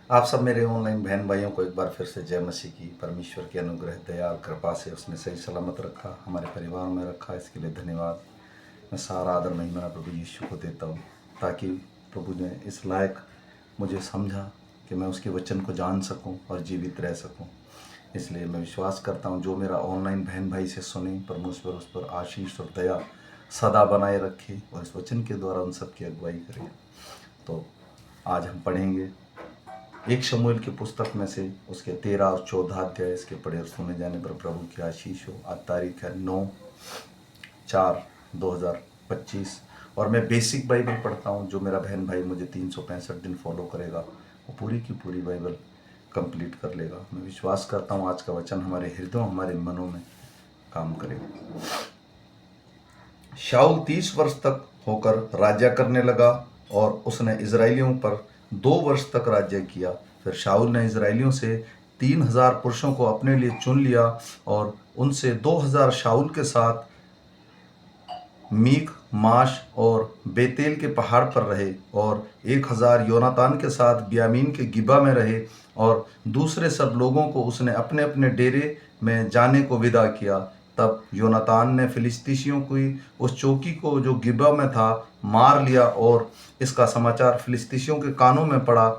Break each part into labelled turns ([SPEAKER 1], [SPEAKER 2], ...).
[SPEAKER 1] आप सब मेरे ऑनलाइन बहन भाइयों को एक बार फिर से जय मसीह की। परमेश्वर की अनुग्रह दया और कृपा से उसने सही सलामत रखा, हमारे परिवार में रखा, इसके लिए धन्यवाद। मैं सारा आदर महिमा प्रभु यीशु को देता हूँ, ताकि प्रभु ने इस लायक मुझे समझा कि मैं उसके वचन को जान सकूं और जीवित रह सकूं। इसलिए मैं विश्वास करता हूं जो मेरा ऑनलाइन बहन भाई से सुने, परमेश्वर उस पर आशीष और दया सदा बनाए रखे और इस वचन के द्वारा उन सब की अगुवाई करे। तो आज हम पढ़ेंगे एक शमूएल की पुस्तक में से उसके 13 और 14 अध्याय। इसके पढ़े और सुने जाने पर प्रभु की आशीष हो। आज तारीख है 9/4/2025 और मैं बेसिक बाइबल पढ़ता हूँ। जो मेरा बहन भाई मुझे 365 दिन फॉलो करेगा वो पूरी की पूरी बाइबल कंप्लीट कर लेगा। मैं विश्वास करता हूँ आज का वचन हमारे हृदयों, हमारे मनों में काम करेगा। शाऊल 30 वर्ष तक होकर राज्य करने लगा और उसने इजराइलियों पर 2 वर्ष तक राज्य किया। फिर शाऊल ने इजराइलियों से 3000 पुरुषों को अपने लिए चुन लिया और उनसे 2000 शाऊल के साथ मीक माश और बेतेल के पहाड़ पर रहे और 1000 योनातान के साथ बियामीन के गिबा में रहे और दूसरे सब लोगों को उसने अपने अपने डेरे में जाने को विदा किया। तब योनातान ने फिलिस्तीशियों की उस चौकी को जो गिबा में था मार लिया और इसका समाचार फिलिस्तीशियों के कानों में पड़ा।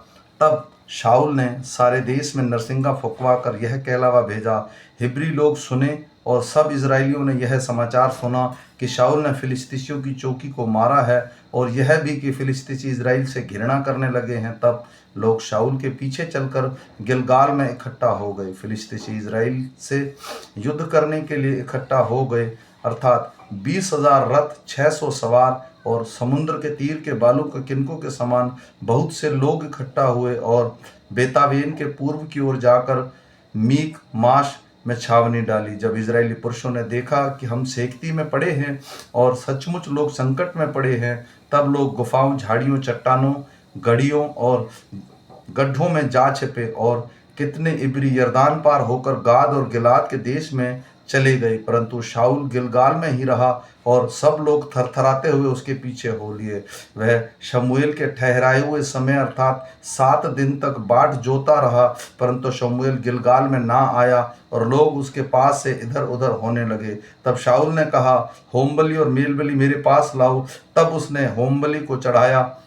[SPEAKER 1] तब शाऊल ने सारे देश में नरसिंगा फुकवा कर यह कहलावा भेजा, हिब्री लोग सुने। और सब इजराइलियों ने यह समाचार सुना कि शाऊल ने फिलिस्तीशियों की चौकी को मारा है और यह भी कि फिलिस्तीसी इजराइल से घृणा करने लगे हैं। तब लोग शाऊल के पीछे चलकर गिलगाल में इकट्ठा हो गए। फिलिस्तीसी इजराइल से युद्ध करने के लिए इकट्ठा हो गए, अर्थात 20,000 रथ, 600 सवार और समुद्र के तीर के बालू के किनकों के समान बहुत से लोग इकट्ठा हुए और बेतावेन के पूर्व की ओर जाकर मीक माश में छावनी डाली। जब इजरायली पुरुषों ने देखा कि हम सेक्ती में पड़े हैं और सचमुच लोग संकट में पड़े हैं, तब लोग गुफाओं, झाड़ियों, चट्टानों, गढ़ियों और गड्ढों में जा छिपे और कितने इब्री यरदान पार होकर गाद और गिलाद के देश में चले गए। परंतु शाऊल गिलगाल में ही रहा और सब लोग थरथराते हुए उसके पीछे हो लिए। वह शमूएल के ठहराए हुए समय अर्थात 7 दिन तक बाट जोता रहा, परंतु शमूएल गिलगाल में ना आया और लोग उसके पास से इधर उधर होने लगे। तब शाऊल ने कहा, होमबलि और मेलबलि मेरे पास लाओ। तब उसने होमबलि को चढ़ाया।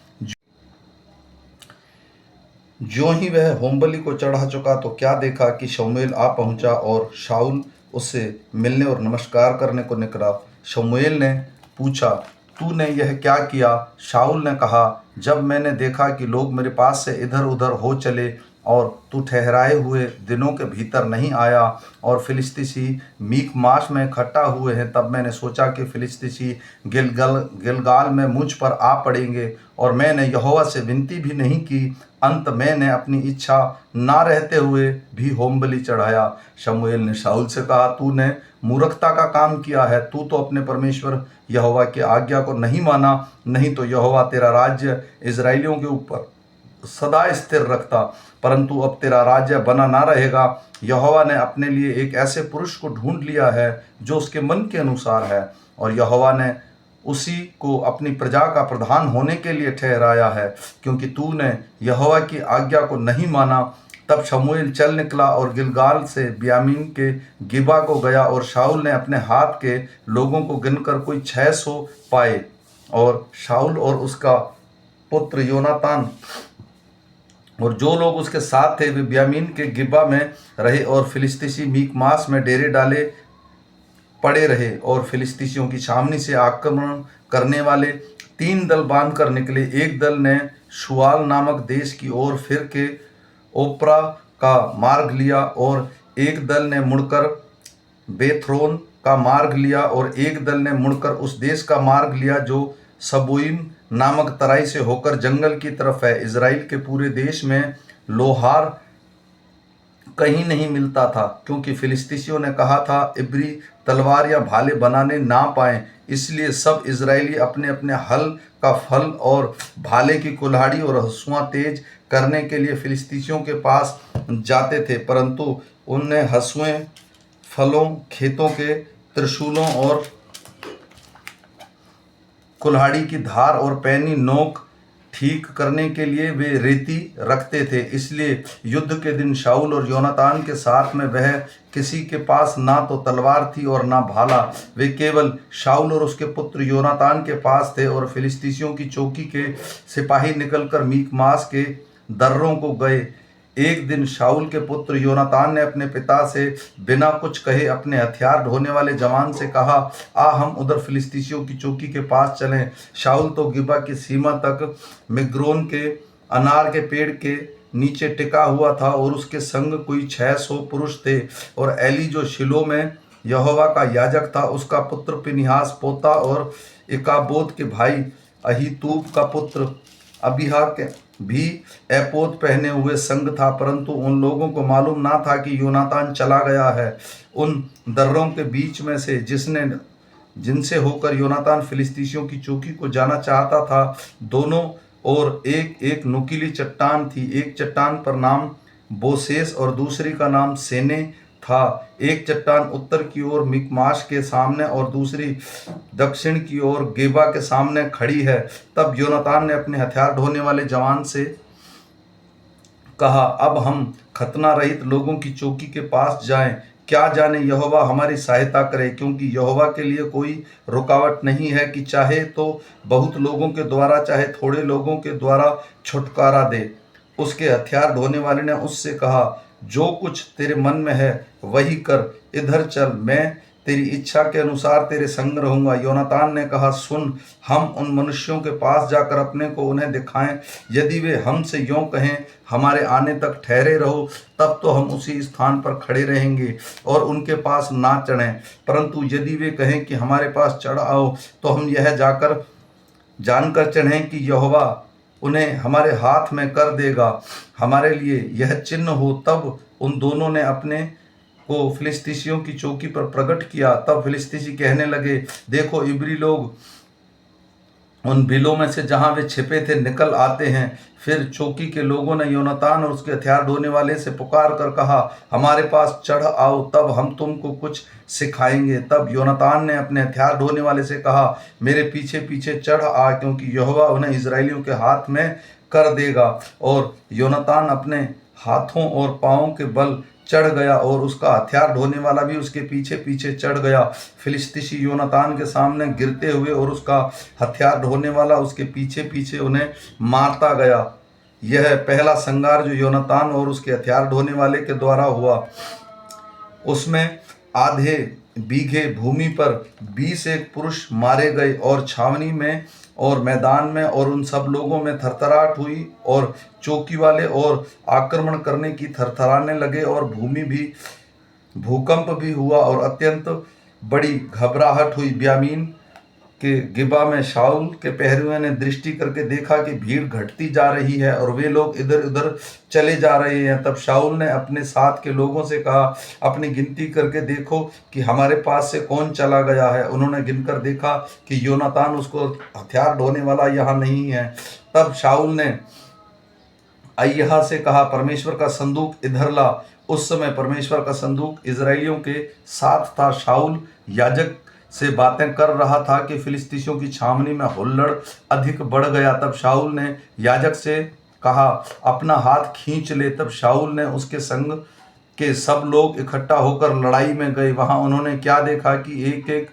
[SPEAKER 1] ज्यों ही वह होमबलि को चढ़ा चुका तो क्या देखा कि शमूएल आ पहुंचा और शाऊल उससे मिलने और नमस्कार करने को निकला। शमूएल ने पूछा, तूने यह क्या किया? शाऊल ने कहा, जब मैंने देखा कि लोग मेरे पास से इधर उधर हो चले और तू ठहराए हुए दिनों के भीतर नहीं आया और फिलिस्तीसी मीकमाश में इकट्ठा हुए हैं, तब मैंने सोचा कि फिलिस्तीसी गिलगाल में मुझ पर आ पड़ेंगे और मैंने यहोवा से विनती भी नहीं की। अंत मैंने अपनी इच्छा ना रहते हुए भी होमबलि चढ़ाया। शमूएल ने शाऊल से कहा, तूने मूर्खता का काम किया है। तू तो अपने परमेश्वर यहोवा की आज्ञा को नहीं माना, नहीं तो यहोवा तेरा राज्य इजराइलियों के ऊपर सदा स्थिर रखता। परंतु अब तेरा राज्य बना ना रहेगा। यहोवा ने अपने लिए एक ऐसे पुरुष को ढूंढ लिया है जो उसके मन के अनुसार है, और यहोवा ने उसी को अपनी प्रजा का प्रधान होने के लिए ठहराया है, क्योंकि तूने यहोवा की आज्ञा को नहीं माना। तब शमूएल चल निकला और गिलगाल से बियामीन के गिबा को गया और शाऊल ने अपने हाथ के लोगों को गिनकर कोई 600 पाए। और शाऊल और उसका पुत्र योनातान और जो लोग उसके साथ थे वे बियामीन के गिबा में रहे और फिलिस्तीसी मीकमास में डेरे डाले पड़े रहे। और फिलिस्तीसियों की छावनी से आक्रमण करने वाले 3 दल बांध कर निकले। एक दल ने शुआल नामक देश की ओर फिर के ओप्रा का मार्ग लिया और एक दल ने मुड़कर बेथरोन का मार्ग लिया और एक दल ने मुड़कर उस देश का मार्ग लिया जो सबोइम नामक तराई से होकर जंगल की तरफ है। इजराइल के पूरे देश में लोहार कहीं नहीं मिलता था, क्योंकि फिलिस्तीसियों ने कहा था इब्री तलवार या भाले बनाने ना पाए। इसलिए सब इजरायली अपने अपने हल का फल और भाले की कुल्हाड़ी और हंसुआ तेज करने के लिए फिलिस्तीसियों के पास जाते थे, परंतु उनने हंसुए फलों, खेतों के त्रिशूलों और कुल्हाड़ी की धार और पैनी नोक ठीक करने के लिए वे रेती रखते थे। इसलिए युद्ध के दिन शाऊल और योनातान के साथ में वह किसी के पास ना तो तलवार थी और ना भाला, वे केवल शाऊल और उसके पुत्र योनातान के पास थे। और फिलिस्तीसियों की चौकी के सिपाही निकलकर मीकमास के दर्रों को गए। एक दिन शाऊल के पुत्र योनातान ने अपने पिता से बिना कुछ कहे अपने हथियार ढोने वाले जवान से कहा, आ हम उधर फिलिस्तीसियों की चौकी के पास चलें। शाऊल तो गिबा की सीमा तक मिग्रोन के अनार के पेड़ के नीचे टिका हुआ था और उसके संग कोई 600 पुरुष थे। और एली जो शिलो में यहोवा का याजक था, उसका पुत्र पिनिहास पोता और इकाबोद के भाई अहीतूब का पुत्र अबीहा के भी एपोद पहने हुए संग था। परंतु उन लोगों को मालूम ना था कि योनातान चला गया है। उन दर्रों के बीच में से जिनसे होकर योनातान फिलिस्तीसियों की चौकी को जाना चाहता था, दोनों और एक एक नुकीली चट्टान थी। एक चट्टान पर नाम बोसेस और दूसरी का नाम सेने था। एक चट्टान उत्तर की ओर मिकमाश के सामने और दूसरी दक्षिण की ओर गेबा के सामने खड़ी है। तब योनातान ने अपने हथियार ढोने वाले जवान से कहा, अब हम खतना रहित लोगों की चौकी के पास जाएं, क्या जाने यहोवा हमारी सहायता करे, क्योंकि यहोवा के लिए कोई रुकावट नहीं है कि चाहे तो बहुत लोगों के द्वारा चाहे थोड़े लोगों के द्वारा छुटकारा दे। उसके हथियार ढोने वाले ने उससे कहा, जो कुछ तेरे मन में है वही कर, इधर चल, मैं तेरी इच्छा के अनुसार तेरे संग रहूंगा। योनातान ने कहा, सुन, हम उन मनुष्यों के पास जाकर अपने को उन्हें दिखाएं। यदि वे हमसे यों कहें, हमारे आने तक ठहरे रहो, तब तो हम उसी स्थान पर खड़े रहेंगे और उनके पास ना चढ़ें। परंतु यदि वे कहें कि हमारे पास चढ़ आओ, तो हम यह जानकर चढ़ें कि यहोवा उन्हें हमारे हाथ में कर देगा, हमारे लिए यह चिन्ह हो। तब उन दोनों ने अपने को फिलिस्तीसियों की चौकी पर प्रकट किया। तब फिलिस्तीसी कहने लगे, देखो, इब्री लोग उन बिलों में से जहां वे छिपे थे निकल आते हैं। फिर चौकी के लोगों ने योनातान और उसके हथियार ढोने वाले से पुकार कर कहा, हमारे पास चढ़ आओ, तब हम तुमको कुछ सिखाएंगे। तब योनातान ने अपने हथियार ढोने वाले से कहा, मेरे पीछे पीछे चढ़ आ, क्योंकि यहोवा उन्हें इजराइलियों के हाथ में कर देगा। और योनातान अपने हाथों और पाँवों के बल चढ़ गया और उसका हथियार ढोने वाला भी उसके पीछे पीछे चढ़ गया। फिलिस्तीसी योनातान के सामने गिरते हुए और उसका हथियार ढोने वाला उसके पीछे पीछे उन्हें मारता गया। यह पहला संगार जो योनातान और उसके हथियार ढोने वाले के द्वारा हुआ, उसमें आधे बीघे भूमि पर 20 एक पुरुष मारे गए। और छावनी में और मैदान में और उन सब लोगों में थरथराहट हुई और चौकी वाले और आक्रमण करने की थरथराने लगे और भूमि भी भूकंप भी हुआ और अत्यंत बड़ी घबराहट हुई। ब्यामीन के गिबा में शाऊल के पहरुओं ने दृष्टि करके देखा कि भीड़ घटती जा रही है और वे लोग इधर उधर चले जा रहे हैं। तब शाऊल ने अपने साथ के लोगों से कहा, अपनी गिनती करके देखो कि हमारे पास से कौन चला गया है। उन्होंने गिनकर देखा कि योनातान, उसको हथियार ढोने वाला, यहाँ नहीं है। तब शाऊल ने अय्याह से कहा, परमेश्वर का संदूक इधर ला। उस समय परमेश्वर का संदूक इजराइलियों के साथ था। शाऊल याजक से बातें कर रहा था कि फिलिस्तीसियों की छावनी में हुल्लड़ अधिक बढ़ गया। तब शाऊल ने याजक से कहा, अपना हाथ खींच ले। तब शाऊल ने उसके संग के सब लोग इकट्ठा होकर लड़ाई में गए। वहां उन्होंने क्या देखा कि एक एक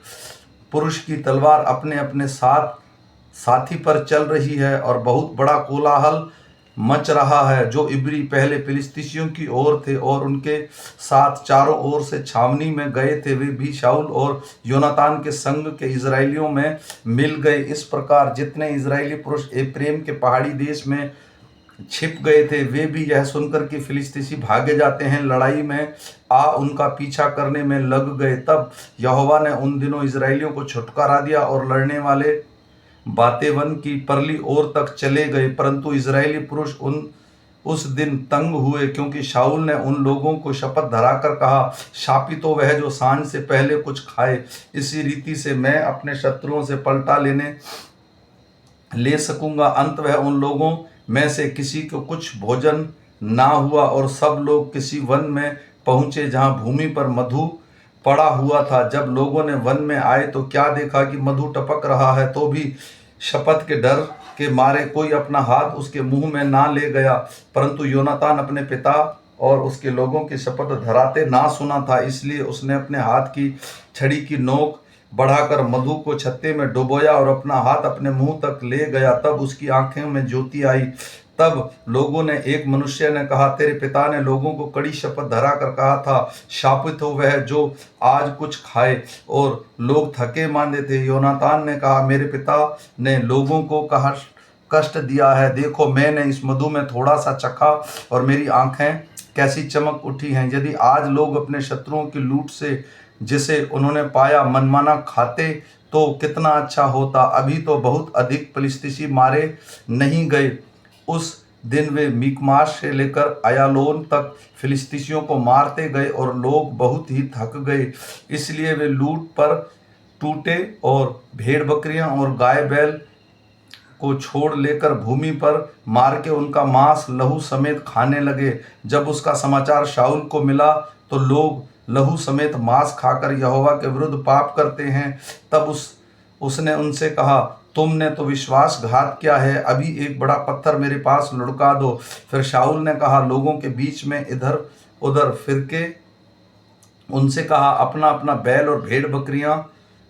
[SPEAKER 1] पुरुष की तलवार अपने अपने साथी पर चल रही है और बहुत बड़ा कोलाहल मच रहा है। जो इब्री पहले फिलिस्तीसियों की ओर थे और उनके साथ चारों ओर से छावनी में गए थे, वे भी शाऊल और योनातान के संग के इजराइलियों में मिल गए। इस प्रकार जितने इजरायली पुरुष एप्रेम के पहाड़ी देश में छिप गए थे, वे भी यह सुनकर कि फिलिस्तीसी भागे जाते हैं, लड़ाई में आ उनका पीछा करने में लग गए। तब यहोवा ने उन दिनों इजराइलियों को छुटकारा दिया और लड़ने वाले बातेवन की परली ओर तक चले गए। परंतु इजरायली पुरुष उस दिन तंग हुए, क्योंकि शाऊल ने उन लोगों को शपथ धराकर कहा, शापित हो वह जो सांझ से पहले कुछ खाए, इसी रीति से मैं अपने शत्रुओं से पलटा ले सकूंगा। अंत वह उन लोगों में से किसी को कुछ भोजन ना हुआ और सब लोग किसी वन में पहुंचे जहां भूमि पर मधु पड़ा हुआ था। जब लोगों ने वन में आए तो क्या देखा कि मधु टपक रहा है, तो भी शपथ के डर के मारे कोई अपना हाथ उसके मुंह में ना ले गया, परंतु योनातान अपने पिता और उसके लोगों की शपथ धराते ना सुना था, इसलिए उसने अपने हाथ की छड़ी की नोक बढ़ाकर मधु को छत्ते में डुबोया और अपना हाथ अपने मुंह तक ले गया। तब उसकी आंखों में ज्योति आई। तब लोगों ने, एक मनुष्य ने कहा, तेरे पिता ने लोगों को कड़ी शपथ धरा कर कहा था, शापित हो वह जो आज कुछ खाए। और लोग थके मांदे थे। योनातान ने कहा, मेरे पिता ने लोगों को कहा कष्ट दिया है, देखो मैंने इस मधु में थोड़ा सा चखा और मेरी आंखें कैसी चमक उठी हैं। यदि आज लोग अपने शत्रुओं की लूट से जिसे उन्होंने पाया मनमाना खाते तो कितना अच्छा होता। अभी तो बहुत अधिक फिलिस्तीसी मारे नहीं गए। उस दिन वे मिकमाश से लेकर अयालोन तक फिलिस्तीसियों को मारते गए और लोग बहुत ही थक गए, इसलिए वे लूट पर टूटे और भेड़ बकरियां और गाय बैल को छोड़ लेकर भूमि पर मार के उनका मांस लहू समेत खाने लगे। जब उसका समाचार शाऊल को मिला तो लोग लहू समेत मांस खाकर यहोवा के विरुद्ध पाप करते हैं। तब उसने उनसे कहा, तुमने तो विश्वासघात किया है, अभी एक बड़ा पत्थर मेरे पास लुढ़का दो। फिर शाऊल ने कहा, लोगों के बीच में इधर उधर फिर के उनसे कहा, अपना अपना बैल और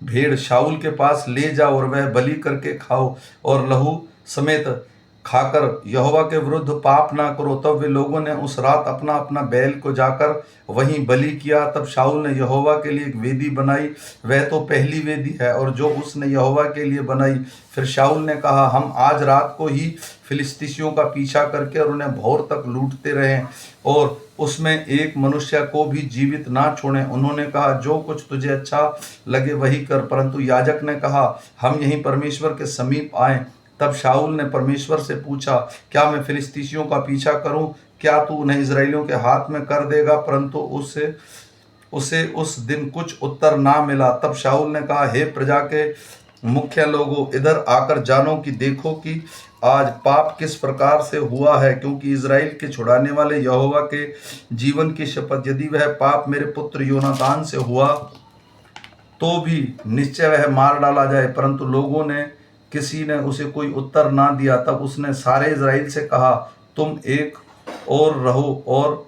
[SPEAKER 1] भेड़ शाऊल के पास ले जाओ और वह बलि करके खाओ और लहू समेत खाकर यहोवा के विरुद्ध पाप ना करो। तब वे लोगों ने उस रात अपना अपना बैल को जाकर वहीं बलि किया। तब शाऊल ने यहोवा के लिए एक वेदी बनाई, वह तो पहली वेदी है और जो उसने यहोवा के लिए बनाई। फिर शाऊल ने कहा, हम आज रात को ही फिलिस्तीसियों का पीछा करके और उन्हें भोर तक लूटते रहें और उसमें एक मनुष्य को भी जीवित ना छोड़ें। उन्होंने कहा, जो कुछ तुझे अच्छा लगे वही कर। परंतु याजक ने कहा, हम यहीं परमेश्वर के समीप आए। तब शाऊल ने परमेश्वर से पूछा, क्या मैं फिलिस्तीसियों का पीछा करूं? क्या तू उन्हें इजराइलियों के हाथ में कर देगा? परंतु उसे उस दिन कुछ उत्तर ना मिला। तब शाऊल ने कहा, हे प्रजा के मुख्य लोगों, इधर आकर जानो कि देखो कि आज पाप किस प्रकार से हुआ है, क्योंकि इजराइल के छुड़ाने वाले यहोवा के जीवन की शपथ, यदि वह पाप मेरे पुत्र योनातान से हुआ तो भी निश्चय वह मार डाला जाए। परंतु लोगों ने किसी ने उसे कोई उत्तर ना दिया। तब उसने सारे इजराइल से कहा, तुम एक और रहो और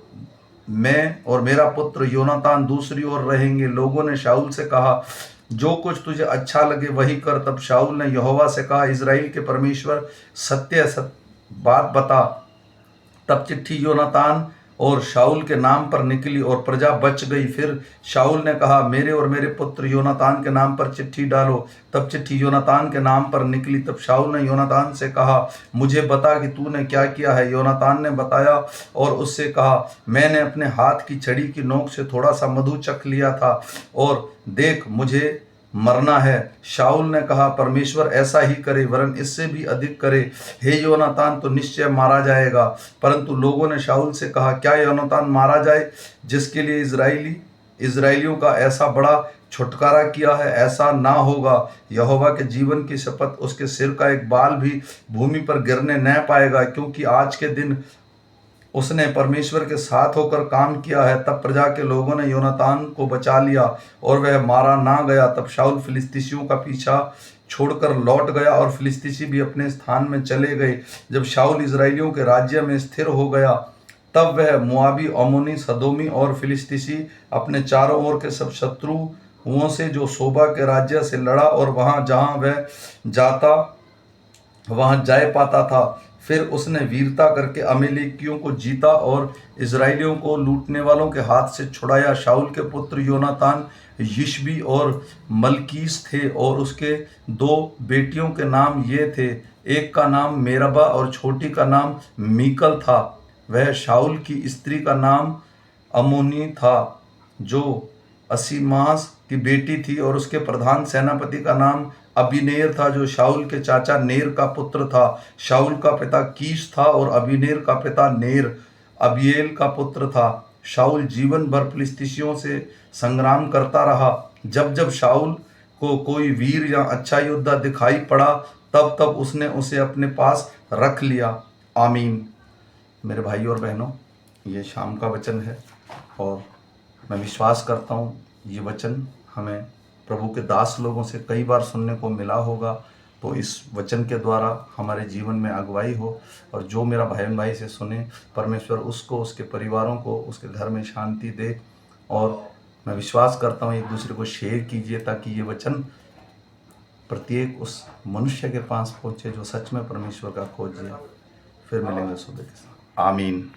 [SPEAKER 1] मैं और मेरा पुत्र योनातान दूसरी ओर रहेंगे। लोगों ने शाऊल से कहा, जो कुछ तुझे अच्छा लगे वही कर। तब शाऊल ने यहोवा से कहा, इजराइल के परमेश्वर सत्य बात बता। तब चिट्ठी योनातान और शाऊल के नाम पर निकली और प्रजा बच गई। फिर शाऊल ने कहा, मेरे और मेरे पुत्र योनातान के नाम पर चिट्ठी डालो। तब चिट्ठी योनातान के नाम पर निकली। तब शाऊल ने योनातान से कहा, मुझे बता कि तूने क्या किया है। योनातान ने बताया और उससे कहा, मैंने अपने हाथ की छड़ी की नोक से थोड़ा सा मधु चख लिया था और देख मुझे मरना है। शाऊल ने कहा, परमेश्वर ऐसा ही करे, वरन इससे भी अधिक करे। हे योनातान तो निश्चय मारा जाएगा। परंतु लोगों ने शाऊल से कहा, क्या योनातान मारा जाए जिसके लिए इजराइलियों का ऐसा बड़ा छुटकारा किया है? ऐसा ना होगा। यहोवा के जीवन की शपथ, उसके सिर का एक बाल भी भूमि पर गिरने न पाएगा, क्योंकि आज के दिन उसने परमेश्वर के साथ होकर काम किया है। तब प्रजा के लोगों ने योनातान को बचा लिया और वह मारा ना गया। तब शाऊल फिलिस्तीसियों का पीछा छोड़कर लौट गया और फिलिस्तीसी भी अपने स्थान में चले गए। जब शाऊल इजराइलियों के राज्य में स्थिर हो गया, तब वह मुआबी, अम्मोनी, सदोमी और फिलिस्तीसी अपने चारों ओर के सब शत्रुओं से जो सोबा के राज्य से लड़ा और वहां जहां वह जाता वहां जय पाता था। फिर उसने वीरता करके अमेलेकियों को जीता और इजराइलियों को लूटने वालों के हाथ से छुड़ाया। शाऊल के पुत्र योनातान यिशबी और मलकीस थे और उसके दो बेटियों के नाम ये थे, एक का नाम मेरबा और छोटी का नाम मीकल था। वह शाऊल की स्त्री का नाम अम्मोनी था जो असीमास की बेटी थी और उसके प्रधान सेनापति का नाम अबीनेर था जो शाऊल के चाचा नेर का पुत्र था। शाऊल का पिता कीश था और अबीनेर का पिता नेर अबीएल का पुत्र था। शाऊल जीवन भर फिलिस्तीसियों से संग्राम करता रहा। जब जब शाऊल को कोई वीर या अच्छा योद्धा दिखाई पड़ा, तब तब उसने उसे अपने पास रख लिया। आमीन। मेरे भाइयों और बहनों, ये शाम का वचन है और मैं विश्वास करता हूँ ये वचन हमें प्रभु के दास लोगों से कई बार सुनने को मिला होगा तो इस वचन के द्वारा हमारे जीवन में अगुवाई हो, और जो मेरा बहन भाई से सुने, परमेश्वर उसको, उसके परिवारों को, उसके घर में शांति दे। और मैं विश्वास करता हूँ एक दूसरे को शेयर कीजिए ताकि ये वचन प्रत्येक उस मनुष्य के पास पहुँचे जो सच में परमेश्वर का खोजी है। फिर मिलेंगे सुबह के साथ। आमीन।